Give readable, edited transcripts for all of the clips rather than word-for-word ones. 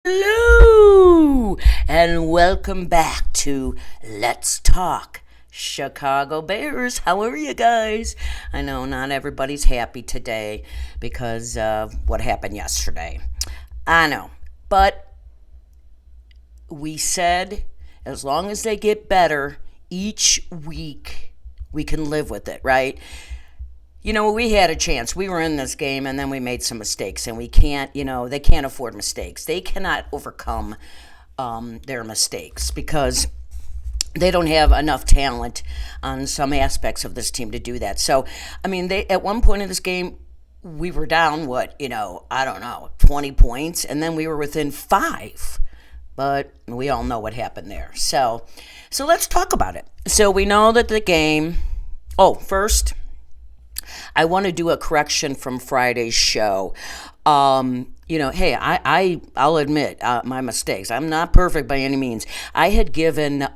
Hello, and welcome back to Let's Talk Chicago Bears. How are you guys? I know not everybody's happy today because of what happened yesterday. I know, but we said as long as they get better each week, we can live with it, right? You know, we had a chance. We were in this game and then we made some mistakes, and we can't, they can't afford mistakes. They cannot overcome their mistakes because they don't have enough talent on some aspects of this team to do that. So, I mean, they at one point in this game, we were down, I don't know, 20 points, and then we were within 5. But we all know what happened there. So let's talk about it. So we know that the game, first, I want to do a correction from Friday's show. Hey, I'll admit my mistakes. I'm not perfect by any means. I had given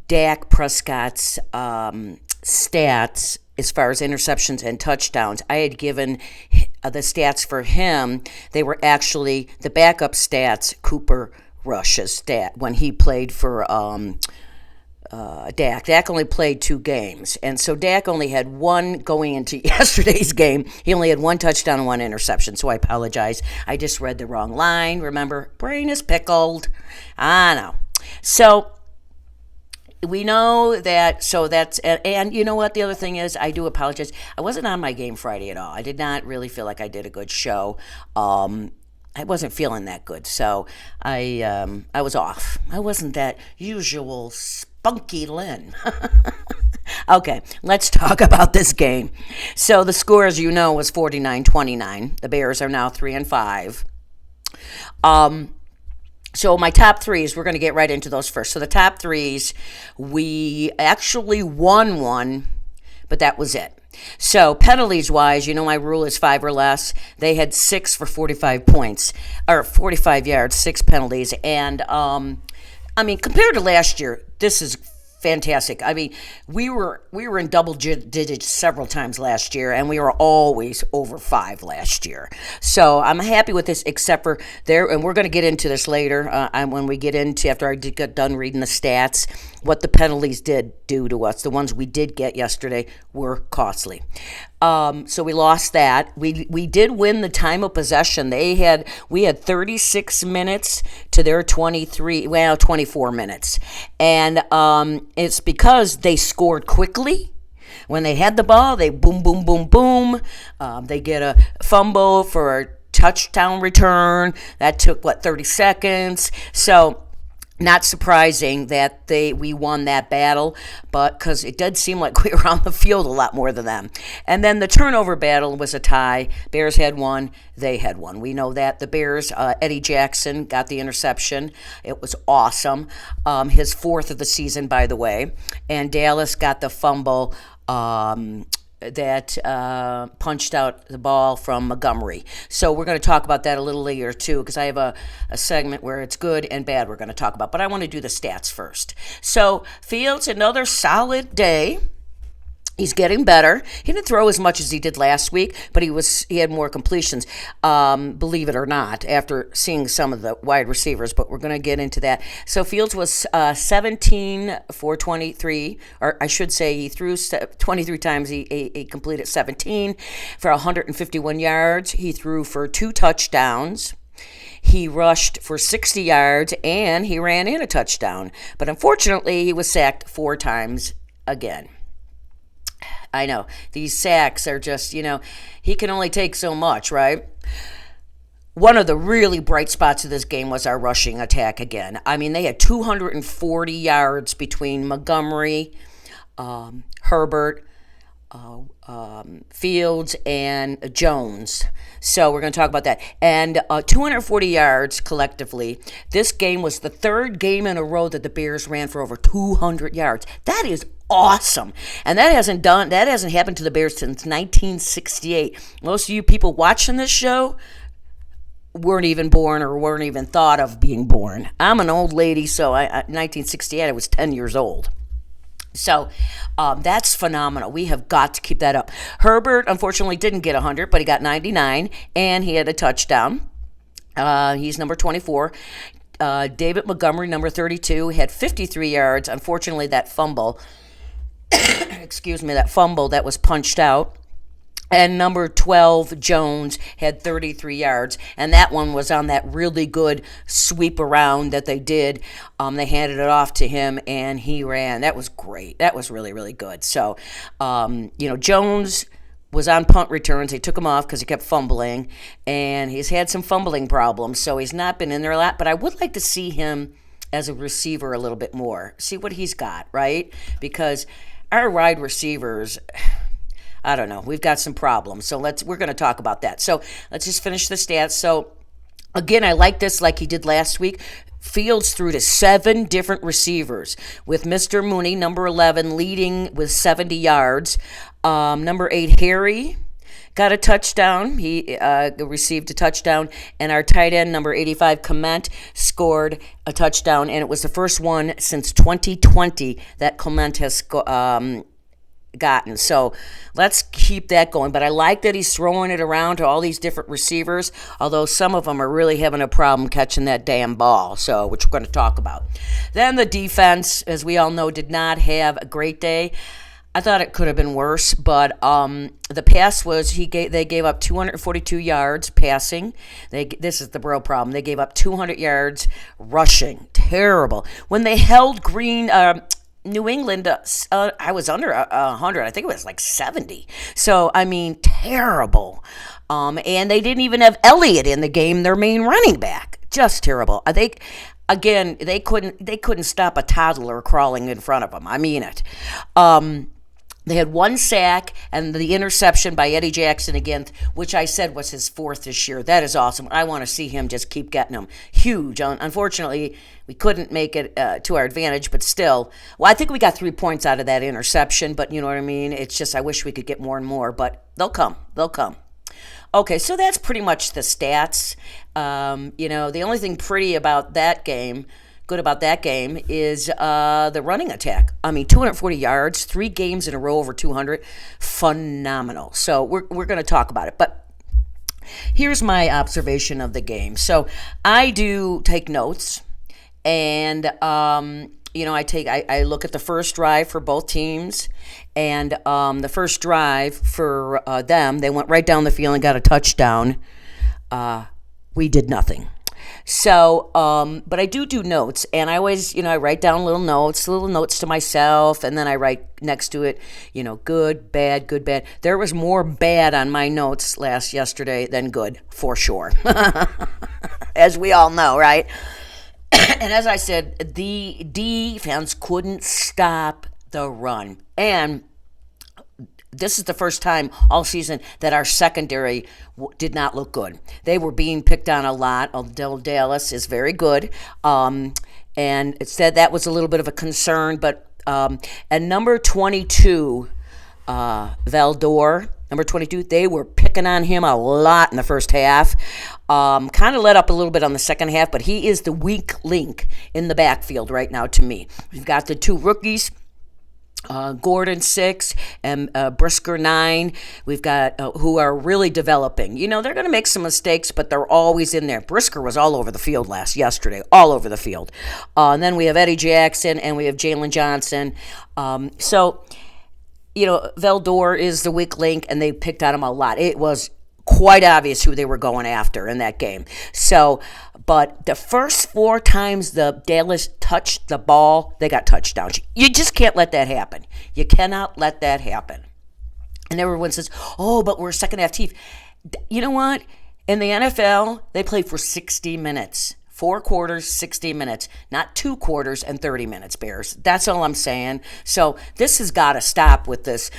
Dak Prescott's stats as far as interceptions and touchdowns. I had given the stats for him. They were actually the backup stats, Cooper Rush's stat, when he played for Dak. Dak only played 2 games, and so Dak only had one going into yesterday's game. He only had 1 touchdown and 1 interception, so I apologize. I just read the wrong line. Remember, brain is pickled. I know. So we know that, and you know what, the other thing is, I do apologize. I wasn't on my game Friday at all. I did not really feel like I did a good show. I wasn't feeling that good, so I was off. I wasn't that usual spunky Lynn. Okay, let's talk about this game. So the score, as you know, was 49-29. The Bears are now 3-5. So my top threes, we're going to get right into those first. So the top threes, we actually won one, but that was it. So penalties-wise, my rule is 5 or less. They had 6 for 45 points, or 45 yards, 6 penalties. And, compared to last year, this is fantastic. I mean, we were in double digits several times last year, and we were always over 5 last year. So I'm happy with this, except for there, and we're going to get into this later when we get into, after I get done reading the stats, what the penalties did do to us. The ones we did get yesterday were costly. So we lost that. We did win the time of possession. We had 36 minutes to their 24 minutes. And it's because they scored quickly. When they had the ball, they boom, boom, boom, boom. They get a fumble for a touchdown return. That took, 30 seconds. So not surprising that we won that battle, but because it did seem like we were on the field a lot more than them. And then the turnover battle was a tie. Bears had 1, they had 1. We know that. The Bears, Eddie Jackson got the interception. It was awesome. His 4th of the season, by the way. And Dallas got the fumble that punched out the ball from Montgomery. So we're going to talk about that a little later too, because I have a segment where it's good and bad we're going to talk about. But I want to do the stats first. So Fields, another solid day. He's getting better. He didn't throw as much as he did last week, but he had more completions, believe it or not, after seeing some of the wide receivers, but we're going to get into that. So Fields was 17 for 23, or I should say he threw 23 times. He completed 17 for 151 yards. He threw for 2 touchdowns. He rushed for 60 yards, and he ran in a touchdown. But unfortunately, he was sacked 4 times again. I know. These sacks are just, he can only take so much, right? One of the really bright spots of this game was our rushing attack again. I mean, they had 240 yards between Montgomery, Herbert, Fields, and Jones. So we're going to talk about that. And 240 yards collectively. This game was the 3rd game in a row that the Bears ran for over 200 yards. That is awesome. And that hasn't happened to the Bears since 1968. Most of you people watching this show weren't even born or weren't even thought of being born. I'm an old lady, so 1968 I was 10 years old. So that's phenomenal. We have got to keep that up. Herbert, unfortunately, didn't get 100, but he got 99, and he had a touchdown. He's number 24. David Montgomery, number 32, had 53 yards. Unfortunately, that fumble, that fumble that was punched out. And number 12, Jones, had 33 yards. And that one was on that really good sweep around that they did. They handed it off to him, and he ran. That was great. That was really, really good. So, Jones was on punt returns. They took him off because he kept fumbling. And he's had some fumbling problems, so he's not been in there a lot. But I would like to see him as a receiver a little bit more. See what he's got, right? Because our wide receivers, I don't know. We've got some problems. So we're going to talk about that. So let's just finish the stats. So again, I like this like he did last week. Fields threw to 7 different receivers, with Mr. Mooney, number 11, leading with 70 yards. Number 8, Harry, got a touchdown. He received a touchdown. And our tight end, number 85, Clement, scored a touchdown. And it was the first one since 2020 that Clement has gotten. So let's keep that going. But I like that he's throwing it around to all these different receivers, although some of them are really having a problem catching that damn ball, so which we're going to talk about. Then the defense, as we all know, did not have a great day. I thought it could have been worse, but the pass was they gave up 242 yards passing. This is the real problem. They gave up 200 yards rushing. Terrible. When they held New England, I was under 100. I think it was like 70. So, I mean, terrible. And they didn't even have Elliott in the game, their main running back. Just terrible. I think, again, they couldn't stop a toddler crawling in front of them. I mean it. They had 1 sack and the interception by Eddie Jackson again, which I said was his 4th this year. That is awesome. I want to see him just keep getting them. Huge. Unfortunately, we couldn't make it to our advantage, but still. Well, I think we got 3 points out of that interception, but you know what I mean? It's just I wish we could get more and more, but they'll come. They'll come. Okay, so that's pretty much the stats. The only thing good about that game is the running attack. I mean, 240 yards, 3 games in a row over 200. Phenomenal. So we're going to talk about it. But here's my observation of the game. So I do take notes, and I look at the first drive for both teams, and the first drive for them, they went right down the field and got a touchdown. We did nothing. So, but I do notes, and I always, I write down little notes to myself, and then I write next to it, good, bad, good, bad. There was more bad on my notes yesterday than good, for sure, as we all know, right? And as I said, the defense couldn't stop the run, and this is the first time all season that our secondary did not look good. They were being picked on a lot. Odell Dallas is very good, and it said that was a little bit of a concern. But and number 22, Valdor, number 22, they were picking on him a lot in the first half. Kind of let up a little bit on the second half, but he is the weak link in the backfield right now to me. We've got the 2 rookies. Gordon 6 and Brisker 9. We've got who are really developing. They're going to make some mistakes, but they're always in there. Brisker was all over the field yesterday, all over the field. And then we have Eddie Jackson and we have Jalen Johnson. Valdor is the weak link, and they picked on him a lot. It was quite obvious who they were going after in that game. So, but the first 4 times the Dallas touched the ball, they got touchdowns. You just can't let that happen. You cannot let that happen. And everyone says, oh, but we're second half team. You know what? In the NFL, they play for 60 minutes. 4 quarters, 60 minutes, not 2 quarters and 30 minutes, Bears. That's all I'm saying. So this has got to stop with this,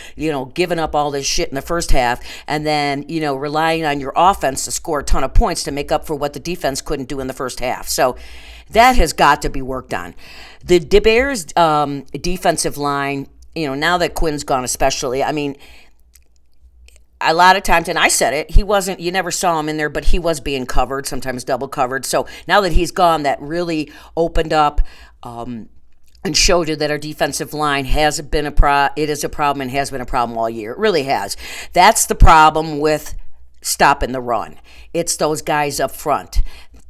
giving up all this shit in the first half and then, relying on your offense to score a ton of points to make up for what the defense couldn't do in the first half. So that has got to be worked on. The Bears defensive line, now that Quinn's gone especially, I mean, a lot of times, and I said it, you never saw him in there, but he was being covered, sometimes double covered. So now that he's gone, that really opened up and showed you that our defensive line it is a problem and has been a problem all year. It really has. That's the problem with stopping the run. It's those guys up front.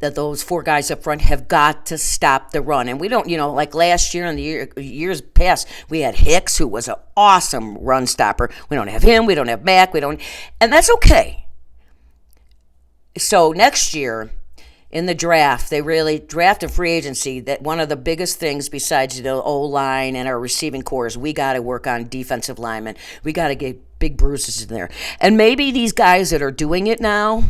that those four guys up front have got to stop the run. And we don't, like last year and the years past, we had Hicks, who was an awesome run stopper. We don't have him. We don't have Mack. And that's okay. So next year, in the draft, they really draft and free agency. That one of the biggest things besides the O-line and our receiving core is we got to work on defensive linemen. We got to get big bruises in there. And maybe these guys that are doing it now,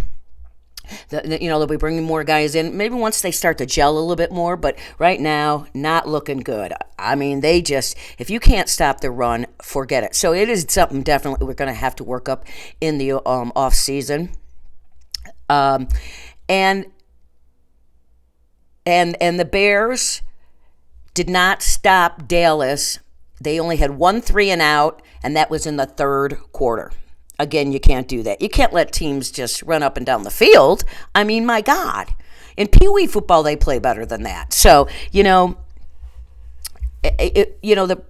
they'll be bringing more guys in. Maybe once they start to gel a little bit more, but right now, not looking good. I mean, if you can't stop the run, forget it. So it is something definitely we're going to have to work up in the off season. And the Bears did not stop Dallas. They only had 1 3-and-out, and that was in the third quarter. Again, you can't do that. You can't let teams just run up and down the field. I mean, my God. In Pee Wee football, they play better than that. So, the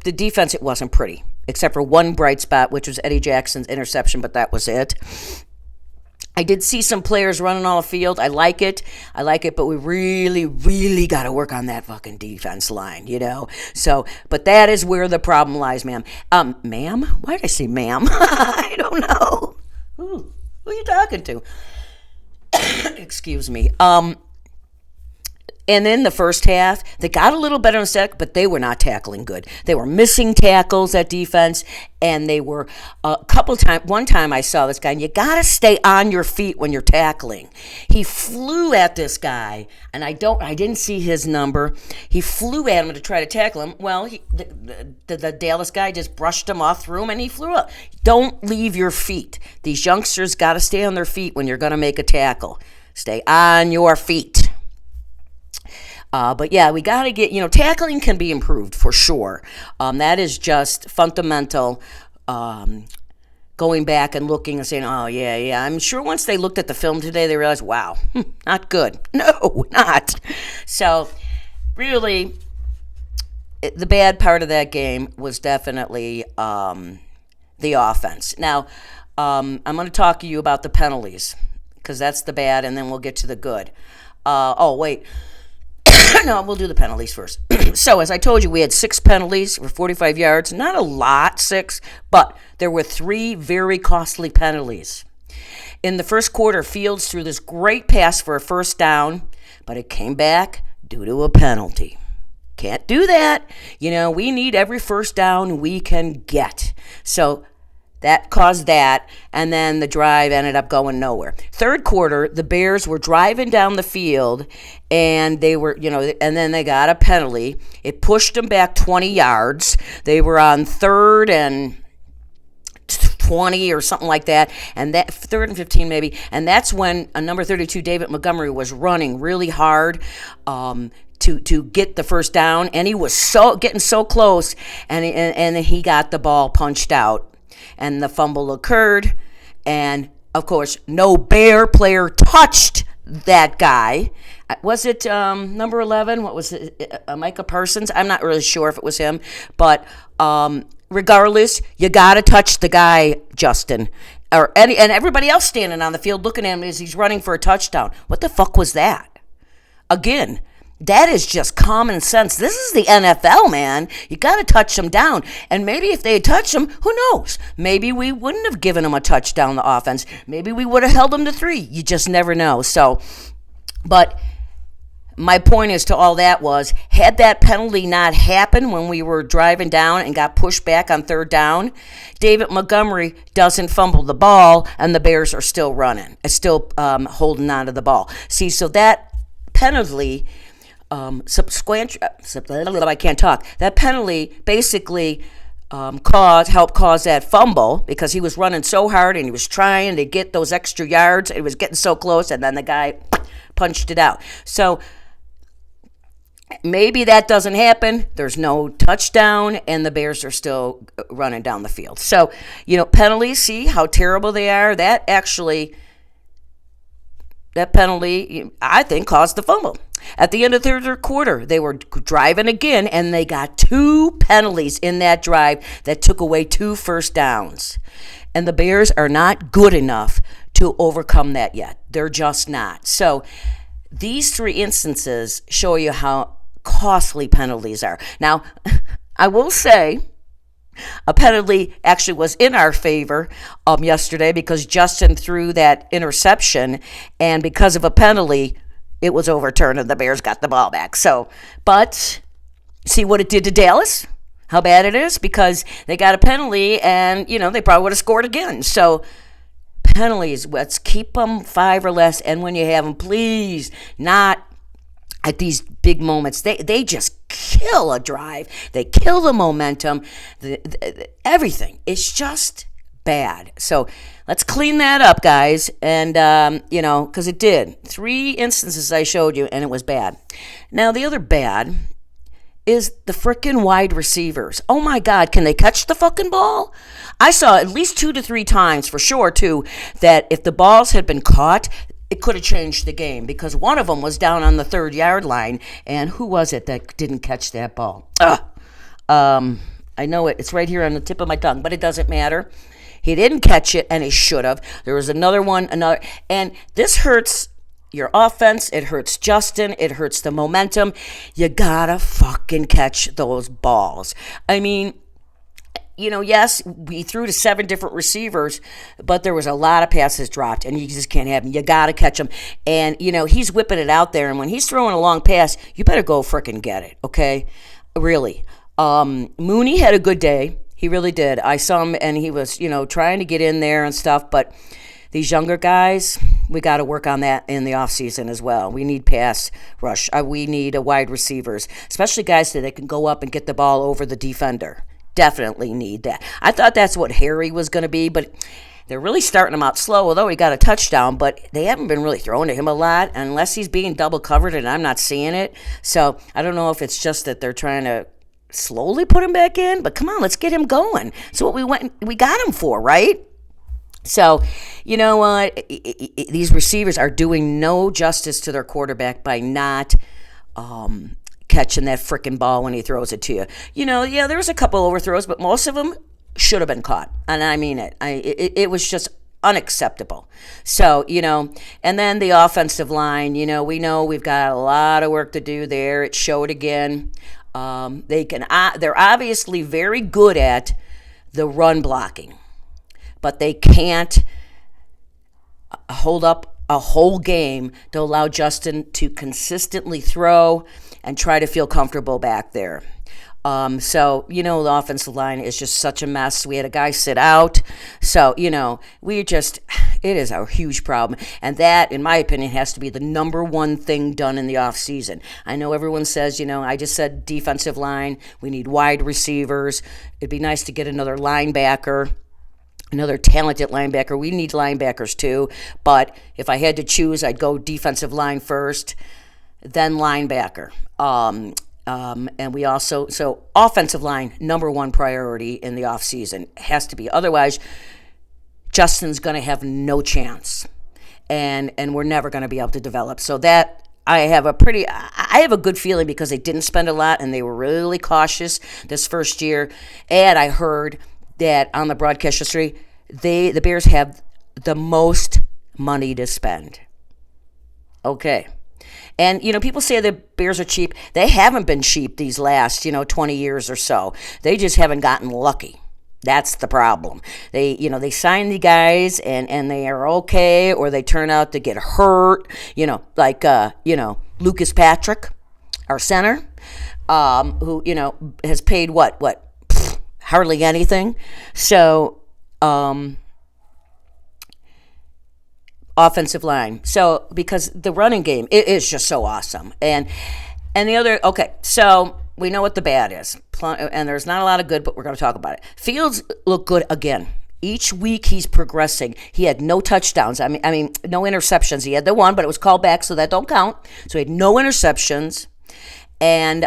defense, it wasn't pretty, except for one bright spot, which was Eddie Jackson's interception, but that was it. I did see some players running on the field. I like it, but we really, really got to work on that fucking defense line, So, but that is where the problem lies, ma'am. Ma'am? Why did I say ma'am? I don't know. Who are you talking to? Excuse me. And in the first half, they got a little better in the second, but they were not tackling good. They were missing tackles at defense, and they were one time I saw this guy, and you got to stay on your feet when you're tackling. He flew at this guy, and I didn't see his number. He flew at him to try to tackle him. Well, the Dallas guy just brushed him off through him, and he flew up. Don't leave your feet. These youngsters got to stay on their feet when you're going to make a tackle. Stay on your feet. But yeah, we got to get, tackling can be improved for sure. That is just fundamental. Going back and looking and saying, oh, yeah. I'm sure once they looked at the film today, they realized, wow, not good. No, not. So really, the bad part of that game was definitely the offense. Now, I'm going to talk to you about the penalties because that's the bad, and then we'll get to the good. Wait. No, we'll do the penalties first. So, as I told you, we had 6 penalties for 45 yards. Not a lot, 6, but there were 3 very costly penalties. In the first quarter, Fields threw this great pass for a first down, but it came back due to a penalty. Can't do that. We need every first down we can get. So, that caused that, and then the drive ended up going nowhere. Third quarter, the Bears were driving down the field, and they were, and then they got a penalty. It pushed them back 20 yards. They were on 3rd and 20 or something like that, and that 3rd and 15 maybe, and that's when number 32, David Montgomery, was running really hard to get the first down, and he was getting so close, and he got the ball punched out. And the fumble occurred, and, of course, no Bear player touched that guy. Was it number 11? What was it? Micah Parsons? I'm not really sure if it was him. But regardless, you got to touch the guy, Justin. And everybody else standing on the field looking at him as he's running for a touchdown. What the fuck was that? Again, that is just common sense. This is the NFL, man. You got to touch them down. And maybe if they had touched them, who knows? Maybe we wouldn't have given them a touchdown, the offense. Maybe we would have held them to 3. You just never know. So, but my point is to all that was, had that penalty not happened when we were driving down and got pushed back on 3rd down, David Montgomery doesn't fumble the ball, and the Bears are still running, still holding on to the ball. See, so that penalty... I can't talk. That penalty basically helped cause that fumble because he was running so hard and he was trying to get those extra yards. It was getting so close, and then the guy punched it out. So maybe that doesn't happen. There's no touchdown, and the Bears are still running down the field. So, penalties, see how terrible they are? That penalty, I think, caused the fumble. At the end of the third quarter, they were driving again, and they got 2 penalties in that drive that took away 2 first downs. And the Bears are not good enough to overcome that yet. They're just not. So These three instances show you how costly penalties are. Now, I will say a penalty actually was in our favor yesterday because Justin threw that interception, and because of a penalty, it was overturned and the Bears got the ball back. So, but see what it did to Dallas? How bad it is? Because they got a penalty and, they probably would have scored again. So, penalties, let's keep them 5 or less. And when you have them, please, not at these big moments. They just kill a drive. They kill the momentum, everything. It's just bad. So let's clean that up, guys. And, because it did. 3 instances I showed you, and it was bad. Now, the other bad is the frickin' wide receivers. Oh, my God, can they catch the fucking ball? I saw at least 2 to 3 times, for sure, too, that if the balls had been caught, it could have changed the game because one of them was down on the 3rd-yard line, and who was it that didn't catch that ball? I know it. It's right here on the tip of my tongue, but it doesn't matter. He didn't catch it, and he should have. There was another one, and this hurts your offense. It hurts Justin. It hurts the momentum. You gotta fucking catch those balls. I mean, yes, we threw to 7 different receivers, but there was a lot of passes dropped, and you just can't have them. You got to catch them. And, he's whipping it out there, and when he's throwing a long pass, you better go frickin' get it, okay? Really. Mooney had a good day. He really did. I saw him, and he was, trying to get in there and stuff, but these younger guys, we got to work on that in the offseason as well. We need pass rush. We need wide receivers, especially guys that can go up and get the ball over the defender. Definitely need that. I thought that's what Harry was going to be, but they're really starting him out slow, although he got a touchdown, but they haven't been really throwing to him a lot unless he's being double covered, and I'm not seeing it. So I don't know if it's just that they're trying to slowly put him back in, but come on, let's get him going. That's what we got him for, right? So, you know what? These receivers are doing no justice to their quarterback by not catching that frickin' ball when he throws it to you. There was a couple overthrows, but most of them should have been caught. And I mean it. It was just unacceptable. So, and then the offensive line, we know we've got a lot of work to do there. It showed again. They're obviously very good at the run blocking, but they can't hold up a whole game to allow Justin to consistently throw and try to feel comfortable back there. So, the offensive line is just such a mess. We had a guy sit out. So, it is a huge problem. And that, in my opinion, has to be the number one thing done in the offseason. I know everyone says, I just said defensive line. We need wide receivers. It'd be nice to get another linebacker. Another talented linebacker. We need linebackers too. But if I had to choose, I'd go defensive line first, then linebacker. And we also, so offensive line, number one priority in the offseason. Has to be. Otherwise, Justin's going to have no chance. And we're never going to be able to develop. So that, I have a good feeling because they didn't spend a lot and they were really cautious this first year. And I heard that on the broadcast yesterday, the Bears have the most money to spend. Okay. And, people say the Bears are cheap. They haven't been cheap these last, 20 years or so. They just haven't gotten lucky. That's the problem. They sign the guys and they are okay, or they turn out to get hurt, like Lucas Patrick, our center, who, has paid what? Hardly anything. So, offensive line. So, because the running game, it is just so awesome. And the other, okay, so we know what the bad is. And there's not a lot of good, but we're going to talk about it. Fields look good again. Each week he's progressing. He had no touchdowns. I mean, no interceptions. He had the one, but it was called back, so that don't count. So he had no interceptions. And,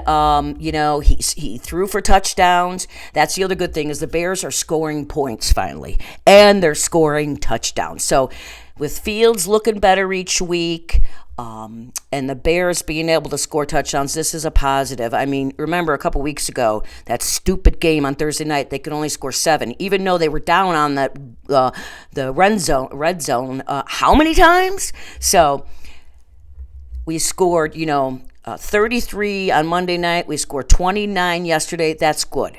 he threw for touchdowns. That's the other good thing is the Bears are scoring points finally. And they're scoring touchdowns. So with Fields looking better each week, and the Bears being able to score touchdowns, this is a positive. I mean, remember a couple weeks ago, that stupid game on Thursday night, they could only score 7, even though they were down on the red zone. How many times? So We scored, 33 on Monday night. We scored 29 yesterday. That's good.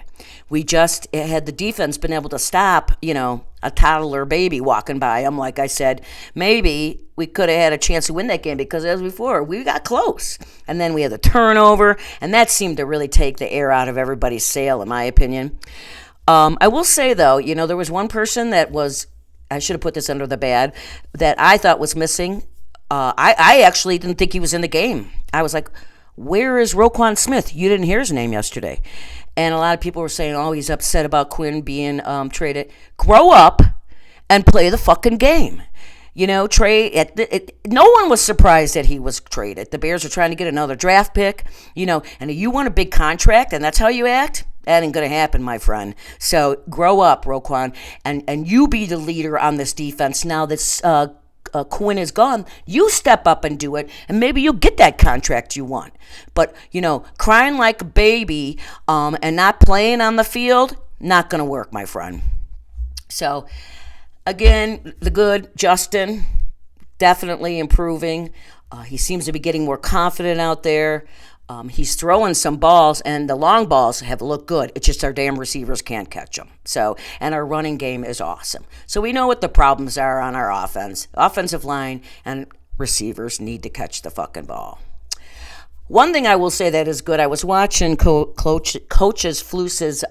We just had the defense been able to stop, a toddler baby walking by them. Like I said, maybe we could have had a chance to win that game because as before, we got close. And then we had the turnover, and that seemed to really take the air out of everybody's sail, in my opinion. I will say, though, there was one person that was, I should have put this under the bad, that I thought was missing. I actually didn't think he was in the game. I was like, where is Roquan Smith? You didn't hear his name yesterday. And a lot of people were saying, oh, he's upset about Quinn being traded. Grow up and play the fucking game. No one was surprised that he was traded. The Bears are trying to get another draft pick, and you want a big contract, and that's how you act? That ain't going to happen, my friend. So grow up, Roquan, and you be the leader on this defense now that Quinn is gone. You step up and do it, and maybe you'll get that contract you want. But, crying like a baby and not playing on the field, not going to work, my friend. So, again, the good, Justin, definitely improving. He seems to be getting more confident out there. He's throwing some balls, and the long balls have looked good. It's just our damn receivers can't catch them. So, and our running game is awesome. So we know what the problems are on our offense. Offensive line and receivers need to catch the fucking ball. One thing I will say that is good, I was watching Coach Flus's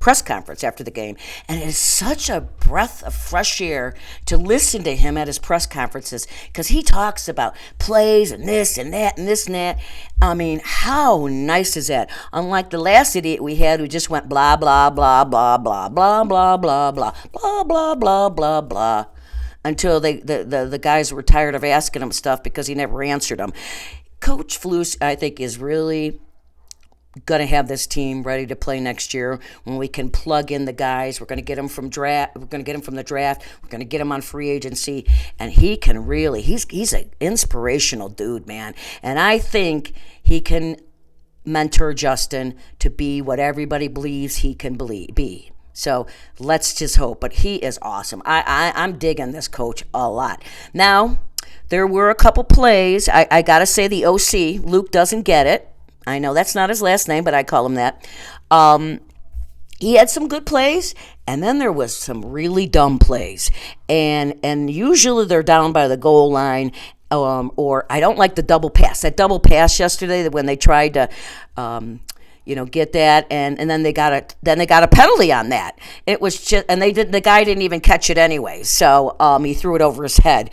press conference after the game, and it is such a breath of fresh air to listen to him at his press conferences because he talks about plays and this and that and this and that. I mean, how nice is that? Unlike the last idiot we had who just went blah, blah, blah, blah, blah, blah, blah, blah, blah, blah, blah, blah, blah, blah, until the guys were tired of asking him stuff because he never answered them. Coach Flus, I think, is really going to have this team ready to play next year when we can plug in the guys. We're going to get them from draft. We're going to get them from the draft. We're going to get them on free agency, and he can really. He's an inspirational dude, man, and I think he can mentor Justin to be what everybody believes he can be. So let's just hope. But he is awesome. I'm digging this coach a lot. Now, there were a couple plays. I got to say the OC, Luke doesn't get it. I know that's not his last name, but I call him that. He had some good plays, and then there was some really dumb plays. And usually they're down by the goal line, or I don't like the double pass. That double pass yesterday when they tried to get that, and then they got a penalty on that. It was just, and the guy didn't even catch it anyway. So he threw it over his head.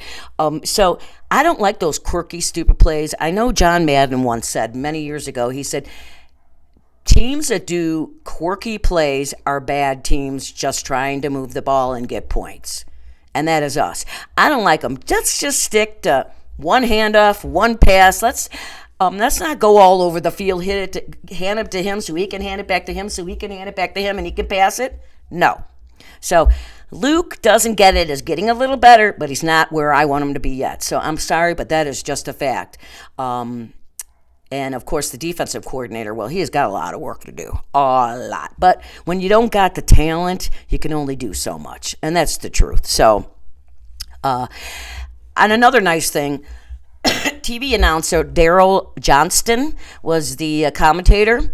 So I don't like those quirky, stupid plays. I know John Madden once said many years ago. He said teams that do quirky plays are bad teams just trying to move the ball and get points, and that is us. I don't like them. Let's just stick to one handoff, one pass. Let's not go all over the field, hand it to him so he can hand it back to him so he can hand it back to him and he can pass it. No. So Luke doesn't get it, is getting a little better, but he's not where I want him to be yet. So I'm sorry, but that is just a fact. And, of course, the defensive coordinator, well, he has got a lot of work to do. A lot. But when you don't got the talent, you can only do so much. And that's the truth. So, and another nice thing, TV announcer Daryl Johnston was the commentator.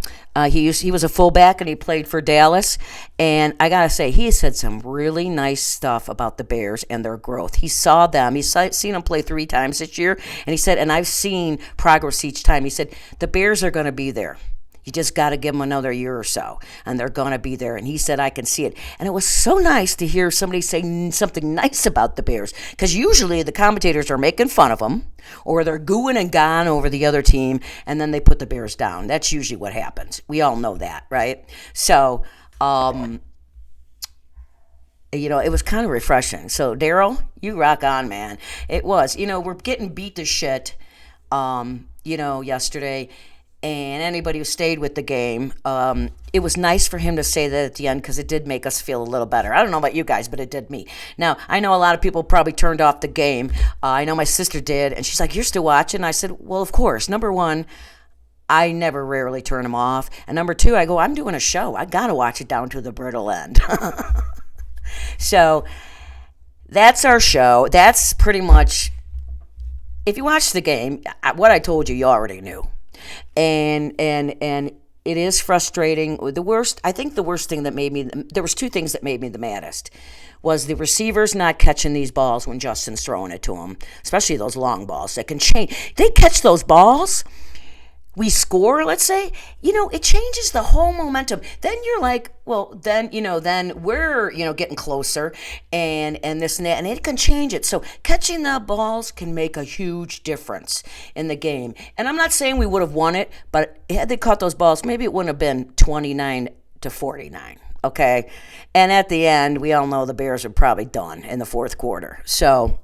He was a fullback and he played for Dallas. And I gotta say, he said some really nice stuff about the Bears and their growth. He saw them. He's seen them play 3 times this year, and he said, and I've seen progress each time. He said the Bears are going to be there. You just got to give them another year or so, and they're going to be there. And he said, I can see it. And it was so nice to hear somebody say something nice about the Bears, because usually the commentators are making fun of them, or they're gooing and gone over the other team, and then they put the Bears down. That's usually what happens. We all know that, right? So, it was kind of refreshing. So, Daryl, you rock on, man. It was. We're getting beat to shit, yesterday. And anybody who stayed with the game, it was nice for him to say that at the end, because it did make us feel a little better. I don't know about you guys, but it did me. Now, I know a lot of people probably turned off the game. I know my sister did, and she's like, you're still watching? I said, well, of course. Number one, I never rarely turn them off. And number two, I go, I'm doing a show. I got to watch it down to the brittle end. So that's our show. That's pretty much if you watch the game, what I told you, you already knew. And it is frustrating. I think the worst thing that made me, there was two things that made me the maddest, was the receivers not catching these balls when Justin's throwing it to them, especially those long balls that can change. They catch those balls, we score, let's say, it changes the whole momentum. Then you're like, well, then we're, getting closer and this and that, and it can change it. So catching the balls can make a huge difference in the game. And I'm not saying we would have won it, but had they caught those balls, maybe it wouldn't have been 29-49. Okay. And at the end, we all know the Bears are probably done in the fourth quarter. So,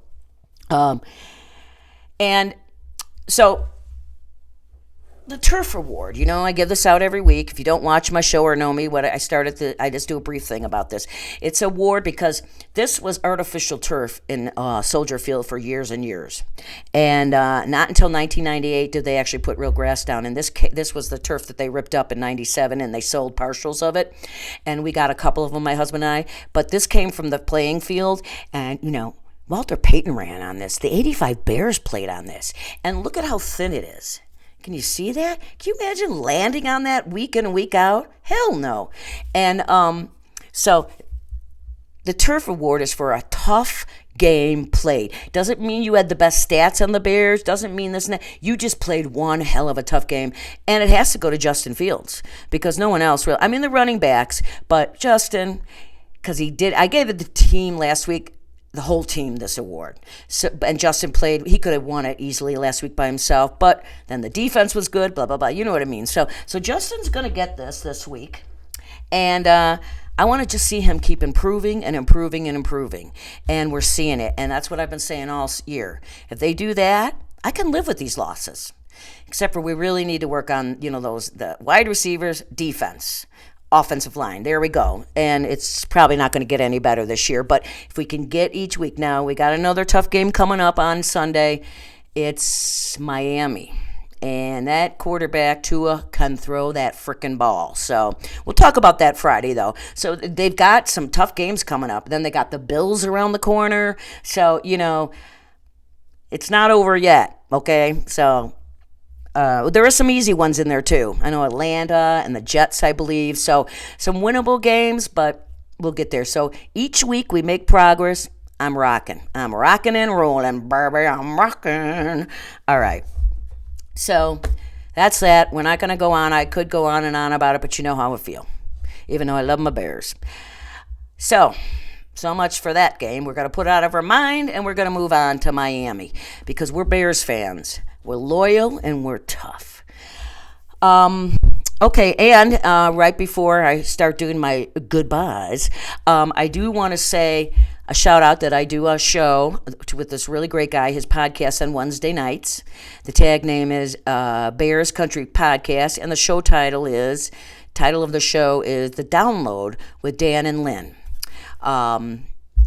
the Turf Award, I give this out every week. If you don't watch my show or know me, I just do a brief thing about this. It's an award because this was artificial turf in Soldier Field for years and years. And not until 1998 did they actually put real grass down. And this was the turf that they ripped up in 97, and they sold partials of it. And we got a couple of them, my husband and I. But this came from the playing field, and, Walter Payton ran on this. The 85 Bears played on this. And look at how thin it is. Can you see that? Can you imagine landing on that week in and week out? Hell no. And so the Turf Award is for a tough game played. Doesn't mean you had the best stats on the Bears. Doesn't mean this and that. You just played one hell of a tough game. And it has to go to Justin Fields because no one else really. I mean, the running backs, but Justin, because he did. I gave it the team last week. The whole team this award. So, and Justin played, he could have won it easily last week by himself, but then the defense was good, blah, blah, blah. You know what I mean. So Justin's going to get this week. And I want to just see him keep improving and improving and improving. And we're seeing it. And that's what I've been saying all year. If they do that, I can live with these losses. Except for we really need to work on, the wide receivers, defense. Offensive line. There we go. And it's probably not going to get any better this year. But if we can get each week now, we got another tough game coming up on Sunday. It's Miami. And that quarterback, Tua, can throw that frickin' ball. So we'll talk about that Friday, though. So they've got some tough games coming up. Then they got the Bills around the corner. So, it's not over yet. Okay? So there are some easy ones in there, too. I know Atlanta and the Jets, I believe. So some winnable games, but we'll get there. So each week we make progress. I'm rocking. I'm rocking and rolling, baby. I'm rocking. All right. So that's that. We're not going to go on. I could go on and on about it, but you know how I feel, even though I love my Bears. So much for that game. We're going to put it out of our mind, and we're going to move on to Miami because we're Bears fans. We're loyal and we're tough. Okay, and right before I start doing my goodbyes, I do want to say a shout out that I do a show with this really great guy, his podcast on Wednesday nights. The tag name is Bears Country Podcast, and the show title of the show is The Download with Dan and Lynn.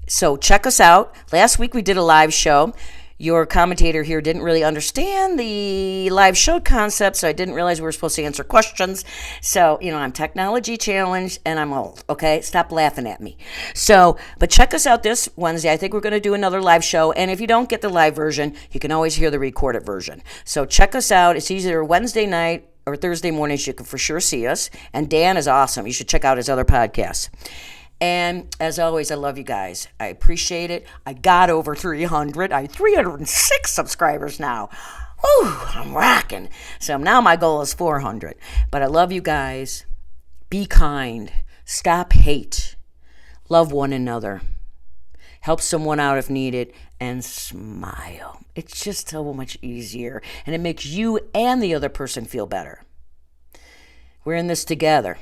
So check us out. Last week we did a live show. Your commentator here didn't really understand the live show concept, so I didn't realize we were supposed to answer questions. So, I'm technology challenged and I'm old, okay? Stop laughing at me. So, but check us out this Wednesday. I think we're going to do another live show, and if you don't get the live version, you can always hear the recorded version. So check us out. It's either Wednesday night or Thursday mornings. You can for sure see us. And Dan is awesome. You should check out his other podcasts. And as always, I love you guys. I appreciate it. I got over 300. I have 306 subscribers now. Woo, I'm rocking. So now my goal is 400. But I love you guys. Be kind. Stop hate. Love one another. Help someone out if needed. And smile. It's just so much easier. And it makes you and the other person feel better. We're in this together.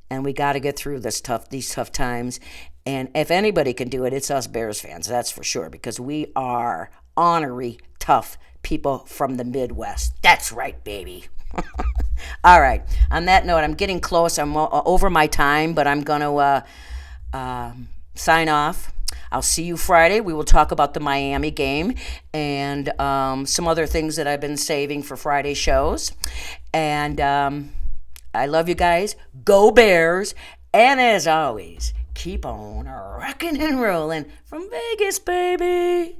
And we got to get through these tough times. And if anybody can do it, it's us Bears fans. That's for sure. Because we are ornery, tough people from the Midwest. That's right, baby. All right. On that note, I'm getting close. I'm over my time, but I'm going to sign off. I'll see you Friday. We will talk about the Miami game and some other things that I've been saving for Friday shows. And I love you guys. Go Bears. And as always, keep on rocking and rolling from Vegas, baby.